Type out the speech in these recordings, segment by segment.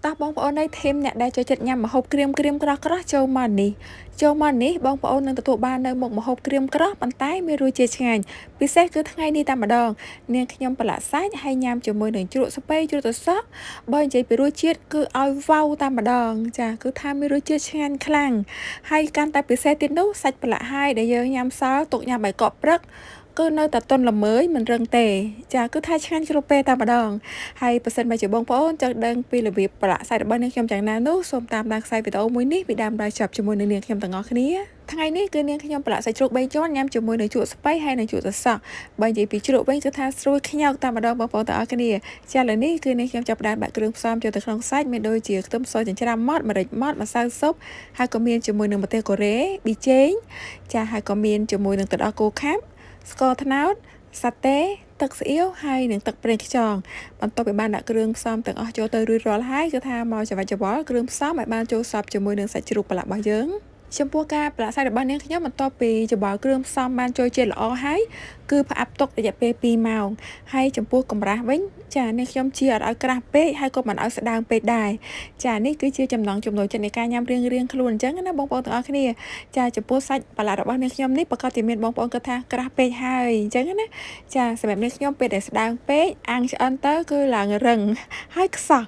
តោះបងប្អូនអើយធីមអ្នកដែលចូលចិត្តញ៉ាំម្ហូបក្រៀមក្រោះចូលមកនេះបងប្អូននឹងទទួលបាននៅមុខម្ហូបក្រៀមក្រោះប៉ុន្តែមានរសជាតិឆ្ងាញ់ពិសេសគឺថ្ងៃនេះតែម្ដងនាងខ្ញុំប្រឡាក់សាច់ហើយញ៉ាំជាមួយនឹងជ្រក់ស្ពៃជ្រក់ត្រសក់បើនិយាយពីរសជាតិគឺឲ្យវ៉ៅតែម្ដងចាគឺថាមានរសជាតិឆ្ងាញ់ខ្លាំងហើយកាន់តែពិសេសទៀតនោះសាច់ប្រឡាក់ហើយដែលយើងញ៉ាំសល់ទុកញ៉ាំបាយកកព្រឹកគឺនៅតែទន់ល្មើយមិនរឹងទេចាគឺថាឆ្ងាញ់ជ្រុះពេលតែម្ដងហើយបើសិនបើជាបងប្អូនចង់ដឹងពីរបៀបប្រឡាក់សាច់របស់នាងខ្ញុំយ៉ាងណានោះសូមតាមដានខ្សែវីដេអូមួយនេះពីដើមដល់ចប់ជាមួយនឹងនាងខ្ញុំទាំងអស់គ្នាថ្ងៃនេះគឺនាងខ្ញុំប្រឡាក់សាច់ជ្រូក3ជាន់ញ៉ាំជាមួយនឹងជក់ស្ពៃហើយនិងជក់ត្រសក់បើនិយាយពីជ្រូកវិញគឺថាស្រួយខ្ញោកតែម្ដងបងប្អូនទាំងអស់គ្នាចាឥឡូវនេះគឺនាងខ្ញុំចាប់ផ្ដើមដាក់គ្រឿងផ្សំចូលទៅក្នុងសាច់មានដូចជាខ្ទឹមសចិញ្ច្រាំម៉ត់ម្រេចម៉ត់ម្សៅស៊ុបហើយក៏មានជាមួយនឹងម្ទេសកូរ៉េប៊ីចេងចាហើយក៏មានជាមួយនឹងទឹកដោះគោខាប់ស្ករត្នោតសាតេទឹកស្អៀវហើយនិងទឹកប្រេងខ្យងបន្ទាប់ពីបានដាក់គ្រឿងផ្សំទាំងអស់ចូលទៅរួចរាល់ហើយគឺថាមកច្របាច់ច្របល់គ្រឿងផ្សំឲ្យបានចូលសព្វជាមួយនឹងសាច់ជ្រូកប្រឡាក់របស់យើងចំពោះការប្រឡាក់សាច់របស់នាងខ្ញុំបន្ទាប់ពីច្របល់គ្រឿងផ្សំបានចូលជាតិល្អហើយគឺផ្អាប់ទុករយៈពេល2ម៉ោងហើយចំពោះកម្រាស់វិញចានាងខ្ញុំជាអត់ឲ្យក្រាស់ពេកហើយក៏មិនឲ្យស្ដើងពេកដែរចានេះគឺជាចំណង់ចំណូលចិត្តនៃការញ៉ាំរៀងខ្លួនអញ្ចឹងណាបងប្អូនទាំងអស់គ្នាចាចំពោះសាច់ប្រឡាក់របស់នាងខ្ញុំនេះប្រកាសជាមានបងប្អូនគាត់ថាក្រាស់ពេកហើយអញ្ចឹងណាចាសម្រាប់នាងខ្ញុំពេលដែលស្ដើងពេកអាំងឆ្អិនទៅគឺឡើងរឹងហើយខ្សោះ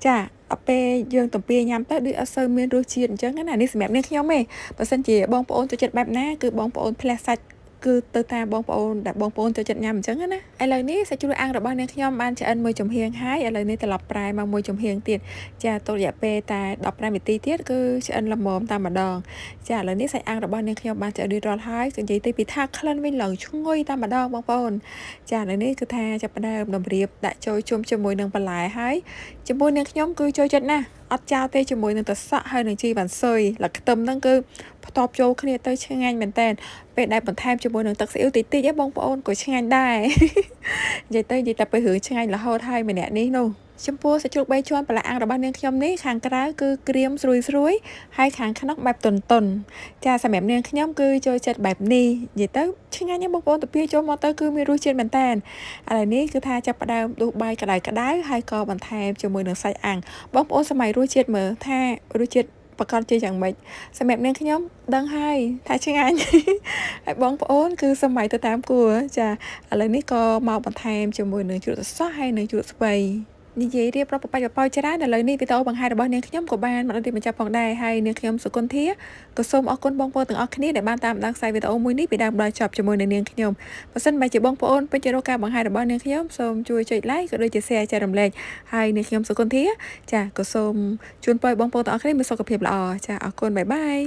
ចាដល់ពេលយើងទំពាញ៉ាំទៅដូចអត់សូវមានរសជាតិអញ្ចឹងណានេះសម្រាប់នាងខ្ញុំទេបើសិនជាបងប្អូនចូលចិត្តបែបណាគឺបងប្អូនផ្លែសាច់គឺទៅតាមបងប្អូនដែលបងប្អូនចូលចិត្តញ៉ាំអញ្ចឹងណាឥឡូវនេះសាច់ជ្រូកអាំងរបស់នាងខ្ញុំបានឆ្អិនមួយចំហៀងហើយឥឡូវនេះត្រឡប់ប្រែមកមួយចំហៀងទៀតចាទុករយៈពេលតែ15នាទីទៀតគឺឆ្អិនល្មមតែម្ដងចាឥឡូវនេះសាច់អាំងរបស់នាងខ្ញុំបានឆ្អិនរួចរាល់ហើយគឺនិយាយទៅពីថាក្លិនវិញឡើងឈ្ងុយតែម្ដងបងប្អូនចាឥឡូវនេះគឺថាចាប់ផ្ដើមតម្រៀបដាក់ចូលជុំជាមួយនឹងបន្លែហើយជាមួយនាងខ្ញុំគឺចូលចិត្តណាស់អត់ចោលទេជាមួយនឹងត្រសក់ហើយនឹងជីវ៉ាន់ស៊ុយแล้วខ្ទឹមហ្នឹងគឺផ្ទាប់ចូលគ្នាទៅឆ្ងាញ់មែនតើពេលដែលបន្ថែមជាមួយនឹងទឹកស៊ីអ៊ីវតិចៗបងប្អូនក៏ឆ្ងាញ់ដែរនិយាយតែពេលរឿងឆ្ងាញ់រហូតហើយម្នាក់នេះនោះចំពោះសាច់ជ្រូក3ជាន់ប្រឡាក់អាំងរបស់នាងខ្ញុំនេះខាងក្រៅគឺក្រៀមស្រួយហើយខាងក្នុងបែបទន់ចាសម្រាប់នាងខ្ញុំគឺចូលចិត្តបែបនេះនិយាយទៅឆ្ងាញ់ណាស់បងប្អូនទៅពីចូលមកទៅគឺមានរសជាតិមែនតើឥឡូវនេះគឺថាចាប់ផ្ដើមដួសបាយក្តៅហើយក៏បន្ថែមជាមួយនឹងសាច់អាំងបងប្អូនសម័យរសជាតិមើលថារសជាតិប្រកាសជាយ៉ាងម៉េចសម្រាប់នាងខ្ញុំដឹងហើយថាឆ្ងាញ់ហើយបងប្អូនគឺសម័យទៅតាមគួរចាឥឡូវនេះក៏មកបន្ថែមជាមួយនឹងជ្រក់ត្រសក់ហើយនឹងជ្រក់ស្ពៃនិយាយរៀបរាប់បបាច់បបោច្រើនឥឡូវនេះវីដេអូបង្ហាញរបស់នាងខ្ញុំក៏បានមកដល់ទីបញ្ចប់ផងដែរហើយនាងខ្ញុំសុគន្ធាក៏សូមអរគុណបងប្អូនទាំងអស់គ្នាដែលបានតាមដានខ្សែវីដេអូមួយនេះពីដើមដល់ចប់ជាមួយនឹងនាងខ្ញុំបើសិនបើជាបងប្អូនពេញចិត្តការបង្ហាញរបស់នាងខ្ញុំសូមជួយចុច like ក៏ដូចជា share ចែករំលែកហើយនាងខ្ញុំសុគន្ធាចាក៏សូមជូនពរបងប្អូនទាំងអស់គ្នាមានសុខភាពល្អចាអរគុណបាយបាយ